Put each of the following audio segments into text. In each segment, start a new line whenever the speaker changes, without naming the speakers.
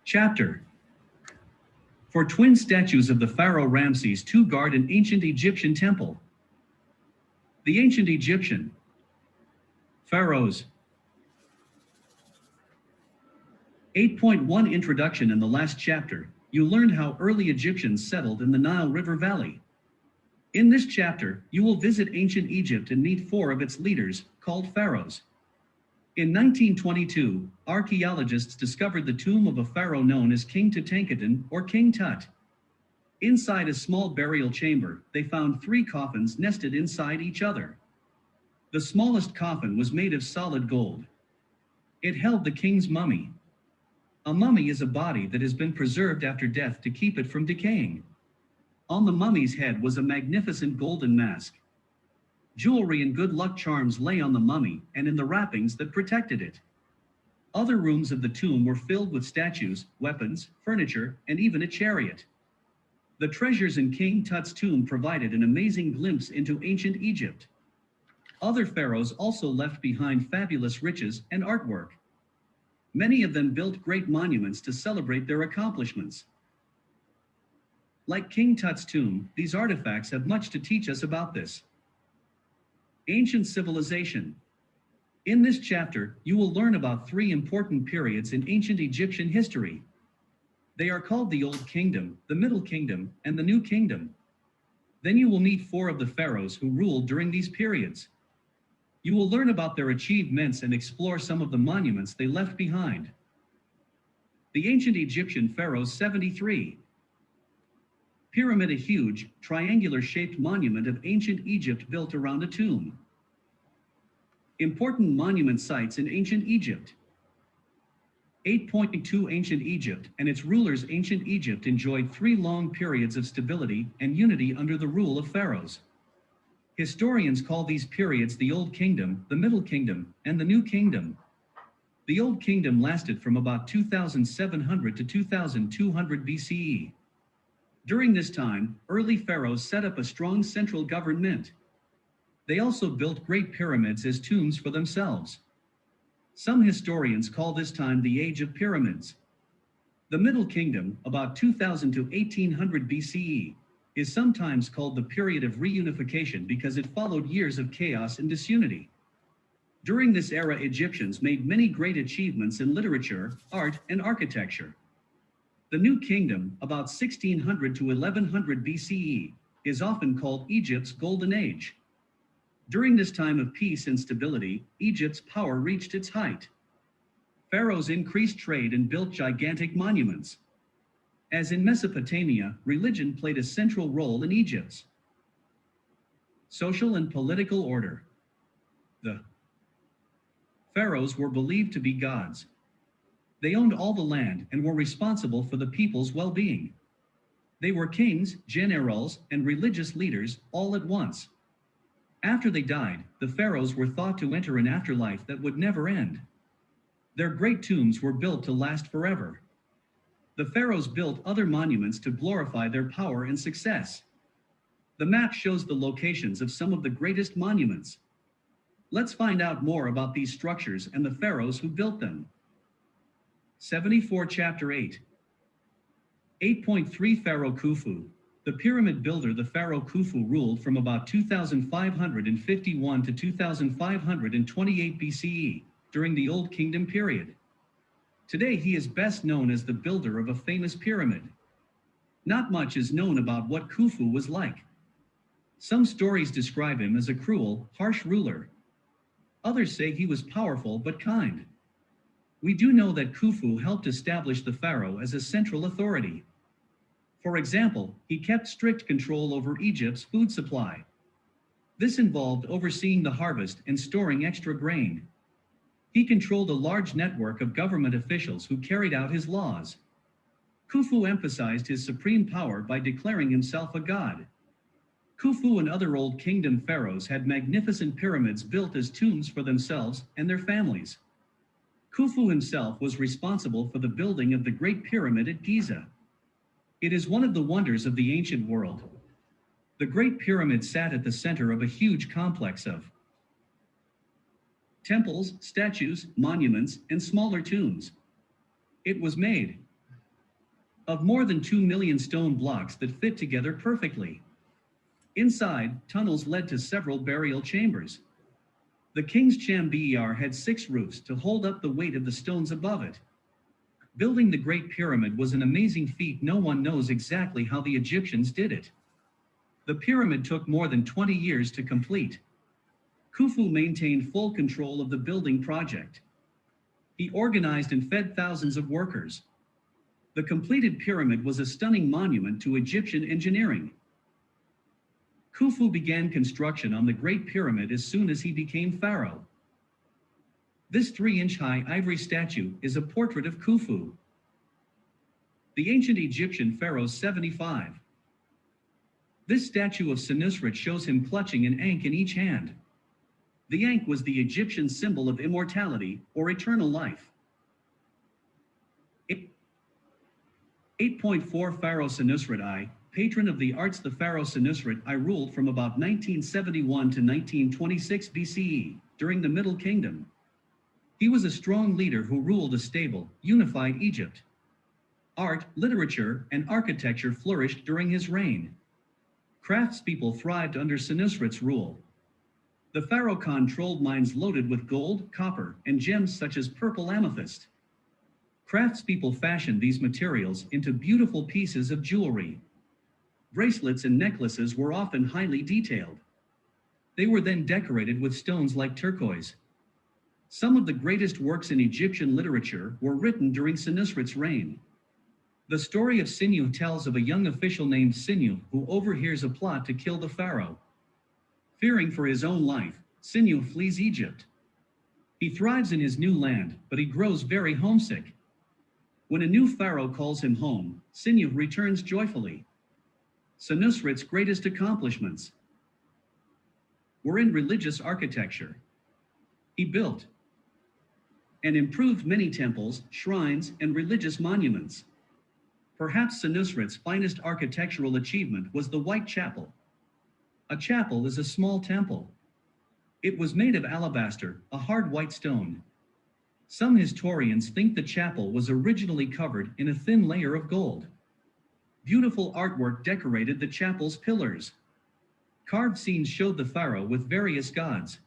Chapter. For twin statues of the Pharaoh Ramses II guard an ancient Egyptian temple. The ancient Egyptian pharaohs. 8.1 Introduction. In the last chapter, you learned how early Egyptians settled in the Nile River Valley. In this chapter, you will visit ancient Egypt and meet four of its leaders, called pharaohs. In 1922, archaeologists discovered the tomb of a pharaoh known as King Tutankhamun or King Tut. Inside a small burial chamber, they found three coffins nested inside each other. The smallest coffin was made of solid gold. It held the king's mummy. A mummy is a body that has been preserved after death to keep it from decaying. On the mummy's head was a magnificent golden mask. Jewelry and good luck charms lay on the mummy and in the wrappings that protected it. Other rooms of the tomb were filled with statues, weapons, furniture, and even a chariot. The treasures in King Tut's tomb provided an amazing glimpse into ancient Egypt. Other pharaohs also left behind fabulous riches and artwork. Many of them built great monuments to celebrate their accomplishments. Like King Tut's tomb, these artifacts have much to teach us about this. Ancient civilization. In this chapter, you will learn about three important periods in ancient Egyptian history. They are called the Old Kingdom, the Middle Kingdom, and the New Kingdom. Then you will meet four of the pharaohs who ruled during these periods. You will learn about their achievements and explore some of the monuments they left behind. The ancient Egyptian pharaohs 73. Pyramid, a huge, triangular-shaped monument of ancient Egypt built around a tomb. Important monument sites in ancient Egypt. 8.2 Ancient Egypt and its rulers. Ancient Egypt enjoyed three long periods of stability and unity under the rule of pharaohs. Historians call these periods the Old Kingdom, the Middle Kingdom, and the New Kingdom. The Old Kingdom lasted from about 2700 to 2200 BCE. During this time, early pharaohs set up a strong central government. They also built great pyramids as tombs for themselves. Some historians call this time the Age of Pyramids. The Middle Kingdom, about 2000 to 1800 BCE, is sometimes called the period of reunification because it followed years of chaos and disunity. During this era, Egyptians made many great achievements in literature, art, and architecture. The New Kingdom, about 1600 to 1100 BCE, is often called Egypt's Golden Age. During this time of peace and stability, Egypt's power reached its height. Pharaohs increased trade and built gigantic monuments. As in Mesopotamia, religion played a central role in Egypt's social and political order. The pharaohs were believed to be gods. They owned all the land and were responsible for the people's well-being. They were kings, generals, and religious leaders all at once. After they died, the pharaohs were thought to enter an afterlife that would never end. Their great tombs were built to last forever. The pharaohs built other monuments to glorify their power and success. The map shows the locations of some of the greatest monuments. Let's find out more about these structures and the pharaohs who built them. 74 Chapter 8. 8.3 Pharaoh Khufu. The pyramid builder. The Pharaoh Khufu ruled from about 2551 to 2528 BCE, during the Old Kingdom period. Today he is best known as the builder of a famous pyramid. Not much is known about what Khufu was like. Some stories describe him as a cruel, harsh ruler. Others say he was powerful but kind. We do know that Khufu helped establish the pharaoh as a central authority. For example, he kept strict control over Egypt's food supply. This involved overseeing the harvest and storing extra grain. He controlled a large network of government officials who carried out his laws. Khufu emphasized his supreme power by declaring himself a god. Khufu and other Old Kingdom pharaohs had magnificent pyramids built as tombs for themselves and their families. Khufu himself was responsible for the building of the Great Pyramid at Giza. It is one of the wonders of the ancient world. The Great Pyramid sat at the center of a huge complex of temples, statues, monuments, and smaller tombs. It was made of more than 2 million stone blocks that fit together perfectly. Inside, tunnels led to several burial chambers. The king's chamber had 6 roofs to hold up the weight of the stones above it. Building the Great Pyramid was an amazing feat. No one knows exactly how the Egyptians did it. The pyramid took more than 20 years to complete. Khufu maintained full control of the building project. He organized and fed thousands of workers. The completed pyramid was a stunning monument to Egyptian engineering. Khufu began construction on the Great Pyramid as soon as he became pharaoh. This 3-inch-high ivory statue is a portrait of Khufu, the ancient Egyptian Pharaoh 75. This statue of Senusret shows him clutching an ankh in each hand. The ankh was the Egyptian symbol of immortality or eternal life. 8.4 Pharaoh Senusret I, patron of the arts. The Pharaoh Senusret I ruled from about 1971 to 1926 BCE, during the Middle Kingdom. He was a strong leader who ruled a stable, unified Egypt. Art, literature, and architecture flourished during his reign. Craftspeople thrived under Senusret's rule. The pharaoh controlled mines loaded with gold, copper, and gems such as purple amethyst. Craftspeople fashioned these materials into beautiful pieces of jewelry. Bracelets and necklaces were often highly detailed. They were then decorated with stones like turquoise. Some of the greatest works in Egyptian literature were written during Senusret's reign. The story of Sinu tells of a young official named Sinu who overhears a plot to kill the pharaoh. Fearing for his own life, Sinu flees Egypt. He thrives in his new land, but he grows very homesick. When a new pharaoh calls him home, Sinu returns joyfully. Senusret's greatest accomplishments were in religious architecture. He built and improved many temples, shrines, and religious monuments. Perhaps Senusret's finest architectural achievement was the White Chapel. A chapel is a small temple. It was made of alabaster, a hard white stone. Some historians think the chapel was originally covered in a thin layer of gold. Beautiful artwork decorated the chapel's pillars. Carved scenes showed the pharaoh with various gods.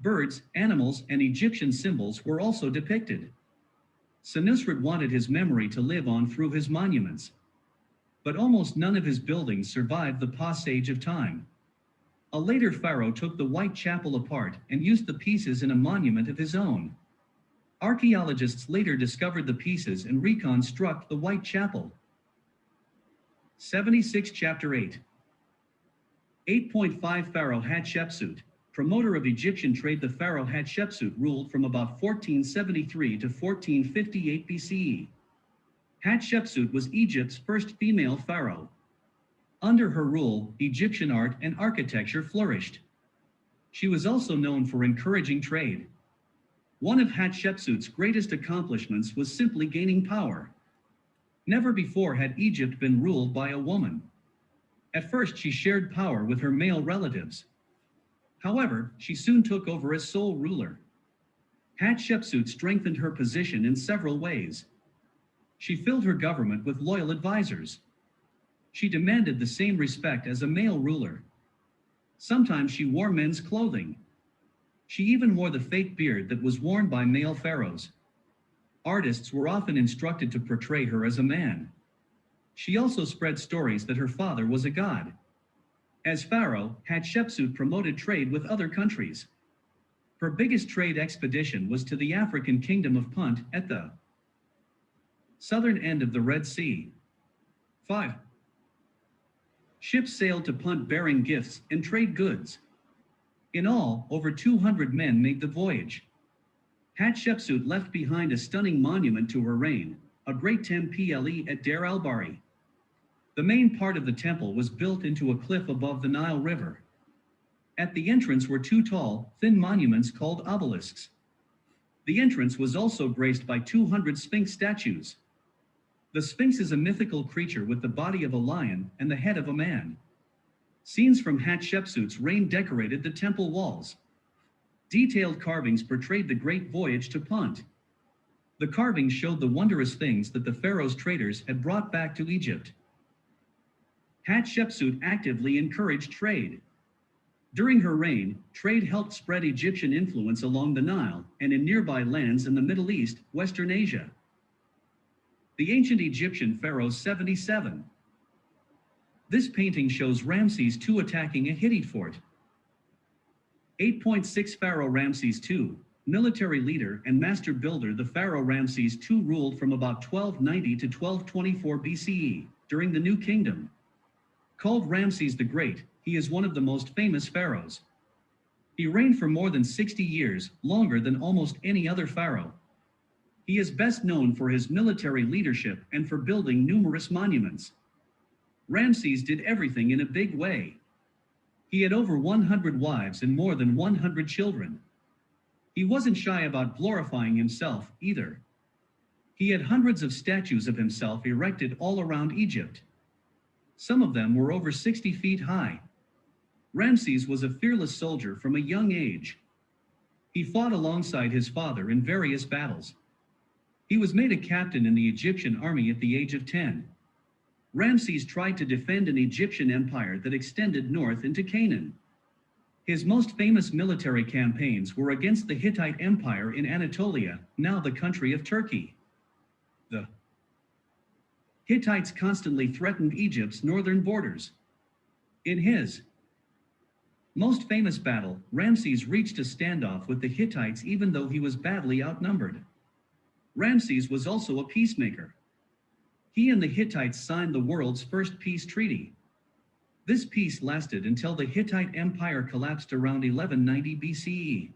Birds, animals, and Egyptian symbols were also depicted. Senusret wanted his memory to live on through his monuments. But almost none of his buildings survived the passage of time. A later pharaoh took the White Chapel apart and used the pieces in a monument of his own. Archaeologists later discovered the pieces and reconstruct the White Chapel. 76 Chapter 8. 8.5 Pharaoh Hatshepsut, promoter of Egyptian trade. The Pharaoh Hatshepsut ruled from about 1473 to 1458 BCE. Hatshepsut was Egypt's first female pharaoh. Under her rule, Egyptian art and architecture flourished. She was also known for encouraging trade. One of Hatshepsut's greatest accomplishments was simply gaining power. Never before had Egypt been ruled by a woman. At first, she shared power with her male relatives. However, she soon took over as sole ruler. Hatshepsut strengthened her position in several ways. She filled her government with loyal advisors. She demanded the same respect as a male ruler. Sometimes she wore men's clothing. She even wore the fake beard that was worn by male pharaohs. Artists were often instructed to portray her as a man. She also spread stories that her father was a god. As pharaoh, Hatshepsut promoted trade with other countries. Her biggest trade expedition was to the African kingdom of Punt at the southern end of the Red Sea. 5. Ships sailed to Punt bearing gifts and trade goods. In all, over 200 men made the voyage. Hatshepsut left behind a stunning monument to her reign, a great temple at Deir al-Bahri. The main part of the temple was built into a cliff above the Nile River. At the entrance were 2 tall, thin monuments called obelisks. The entrance was also graced by 200 Sphinx statues. The Sphinx is a mythical creature with the body of a lion and the head of a man. Scenes from Hatshepsut's reign decorated the temple walls. Detailed carvings portrayed the great voyage to Punt. The carvings showed the wondrous things that the pharaoh's traders had brought back to Egypt. Hatshepsut actively encouraged trade. During her reign, trade helped spread Egyptian influence along the Nile and in nearby lands in the Middle East, Western Asia. The ancient Egyptian Pharaoh 77. This painting shows Ramses II attacking a Hittite fort. 8.6 Pharaoh Ramses II, military leader and master builder. The Pharaoh Ramses II ruled from about 1290 to 1224 BCE, during the New Kingdom. Called Ramses the Great, he is one of the most famous pharaohs. He reigned for more than 60 years, longer than almost any other pharaoh. He is best known for his military leadership and for building numerous monuments. Ramses did everything in a big way. He had over 100 wives and more than 100 children. He wasn't shy about glorifying himself either. He had hundreds of statues of himself erected all around Egypt. Some of them were over 60 feet high. Ramses was a fearless soldier from a young age. He fought alongside his father in various battles. He was made a captain in the Egyptian army at the age of 10. Ramses tried to defend an Egyptian empire that extended north into Canaan. His most famous military campaigns were against the Hittite Empire in Anatolia, now the country of Turkey. The Hittites constantly threatened Egypt's northern borders. In his most famous battle, Ramses reached a standoff with the Hittites even though he was badly outnumbered. Ramses was also a peacemaker. He and the Hittites signed the world's first peace treaty. This peace lasted until the Hittite Empire collapsed around 1190 BCE.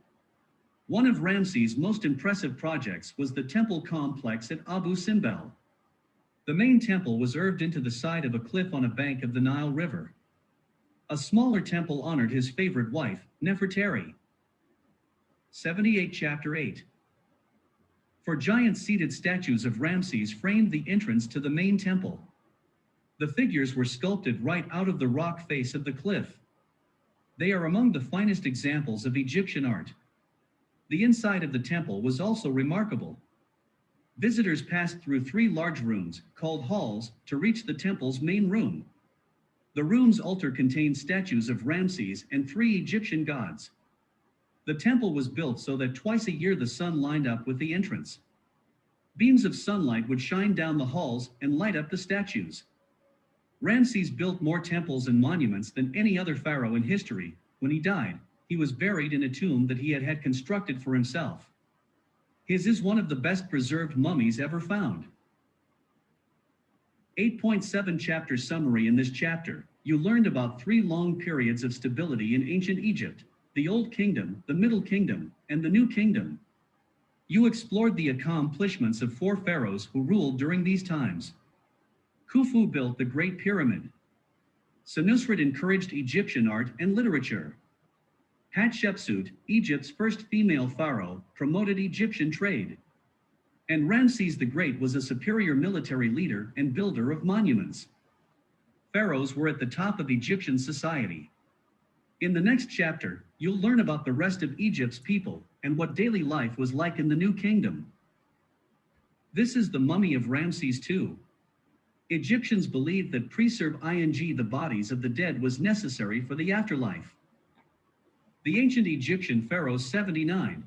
One of Ramses' most impressive projects was the temple complex at Abu Simbel. The main temple was carved into the side of a cliff on a bank of the Nile River. A smaller temple honored his favorite wife, Nefertari. 78 Chapter 8. For giant seated statues of Ramses framed the entrance to the main temple. The figures were sculpted right out of the rock face of the cliff. They are among the finest examples of Egyptian art. The inside of the temple was also remarkable. Visitors passed through 3 large rooms, called halls, to reach the temple's main room. The room's altar contained statues of Ramses and 3 Egyptian gods. The temple was built so that twice a year the sun lined up with the entrance. Beams of sunlight would shine down the halls and light up the statues. Ramses built more temples and monuments than any other pharaoh in history. When he died, he was buried in a tomb that he had constructed for himself. His is one of the best preserved mummies ever found. 8.7 Chapter Summary. In this chapter, you learned about 3 long periods of stability in ancient Egypt: the Old Kingdom, the Middle Kingdom, and the New Kingdom. You explored the accomplishments of 4 pharaohs who ruled during these times. Khufu built the Great Pyramid. Senusret encouraged Egyptian art and literature. Hatshepsut, Egypt's first female pharaoh, promoted Egyptian trade. And Ramses the Great was a superior military leader and builder of monuments. Pharaohs were at the top of Egyptian society. In the next chapter, you'll learn about the rest of Egypt's people and what daily life was like in the New Kingdom. This is the mummy of Ramses II. Egyptians believed that preserving the bodies of the dead was necessary for the afterlife. The ancient Egyptian Pharaoh 79.